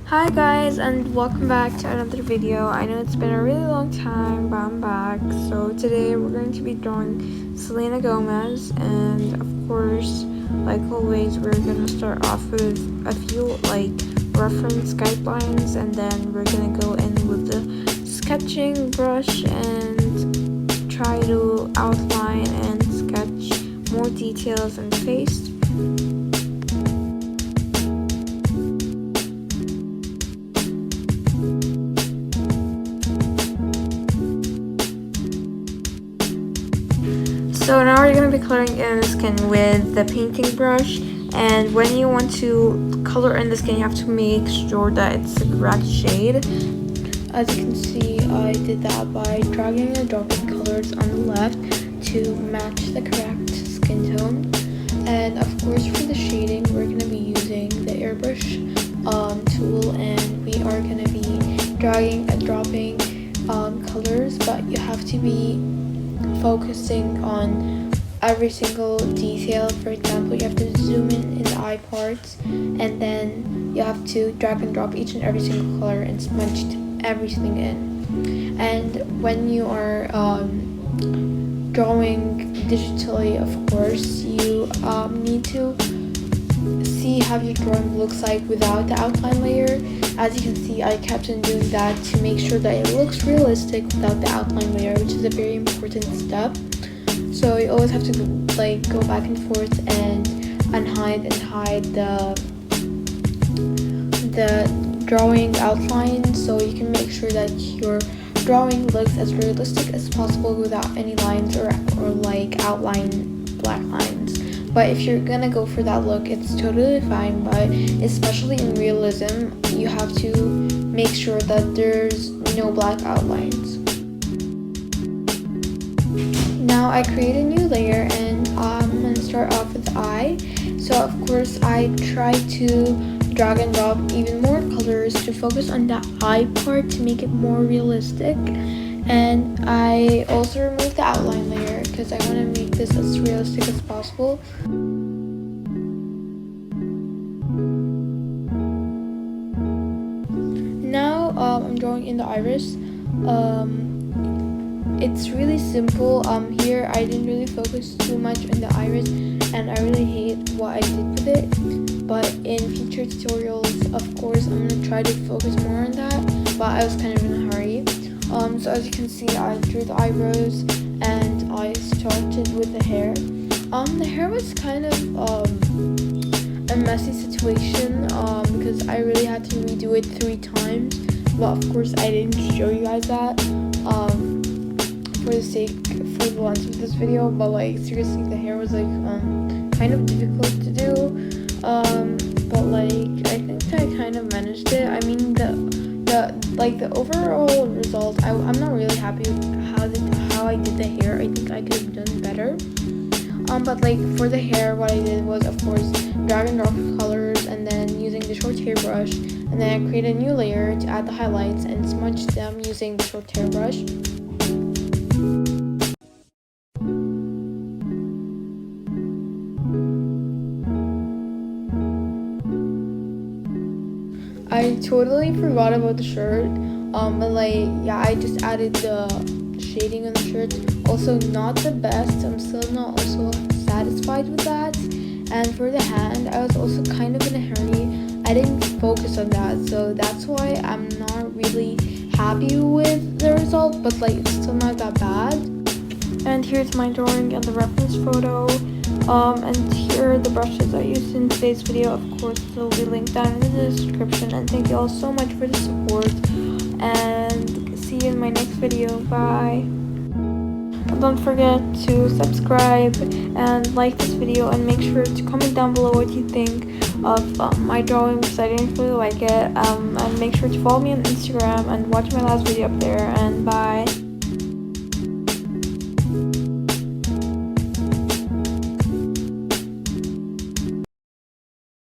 Hi guys, and welcome back to another video. I know it's been a really long time, but I'm back. So today we're going to be drawing Selena Gomez, and of course, like always, we're gonna start off with a few reference guidelines, and then we're gonna go in with the sketching brush and try to outline and sketch more details in the face. So now we're going to be coloring in the skin with the painting brush, and when you want to color in the skin, you have to make sure that it's the correct shade. As you can see, I did that by dragging and dropping colors on the left to match the correct skin tone. And of course, for the shading, we're going to be using the Airbrush tool, and we are going to be dragging and dropping colors, but you have to be focusing on every single detail. For example, you have to zoom in the eye parts, and then you have to drag and drop each and every single color and smudge everything in. And when you are drawing digitally, of course, you need to see how your drawing looks like without the outline layer. As you can see, I kept on doing that to make sure that it looks realistic without the outline layer, which is a very important step. So you always have to go back and forth and hide the drawing outline, so you can make sure that your drawing looks as realistic as possible without any lines or outline black lines. But if you're gonna go for that look, it's totally fine, but especially in realism, you have to make sure that there's no black outlines. Now I create a new layer, and I'm gonna start off with the eye. So of course, I try to drag and drop even more colors to focus on that eye part to make it more realistic. And I also remove the outline layer because I want to make this as realistic as possible. Now I'm drawing in the iris. It's really simple. Here I didn't really focus too much on the iris, and I really hate what I did with it. But in future tutorials, of course, I'm going to try to focus more on that, but I was kind of in a hurry. So as you can see, I drew the eyebrows, and I started with the hair. The hair was kind of a messy situation because I really had to redo it 3 times. But of course, I didn't show you guys that for the length of this video. But seriously, the hair was kind of difficult to do. But I think I kind of managed it. I mean, the overall result, I'm not really happy with how I did the hair. I think I could have done better. But for the hair, what I did was, of course, drag and drop colors, and then using the short hair brush, and then I created a new layer to add the highlights and smudge them using the short hair brush. I totally forgot about the shirt, but yeah, I just added the shading on the shirt. Also not the best. I'm still not also satisfied with that. And for the hand, I was also kind of in a hurry. I didn't focus on that, so that's why I'm not really happy with the result, but it's still not that bad. And here's my drawing and the reference photo. And here are the brushes I used in today's video. Of course, they'll be linked down in the description. And thank you all so much for the support, and see you in my next video. Bye. And don't forget to subscribe and like this video, and make sure to comment down below what you think of my drawing, because I didn't really like it. And make sure to follow me on Instagram and watch my last video up there. And bye.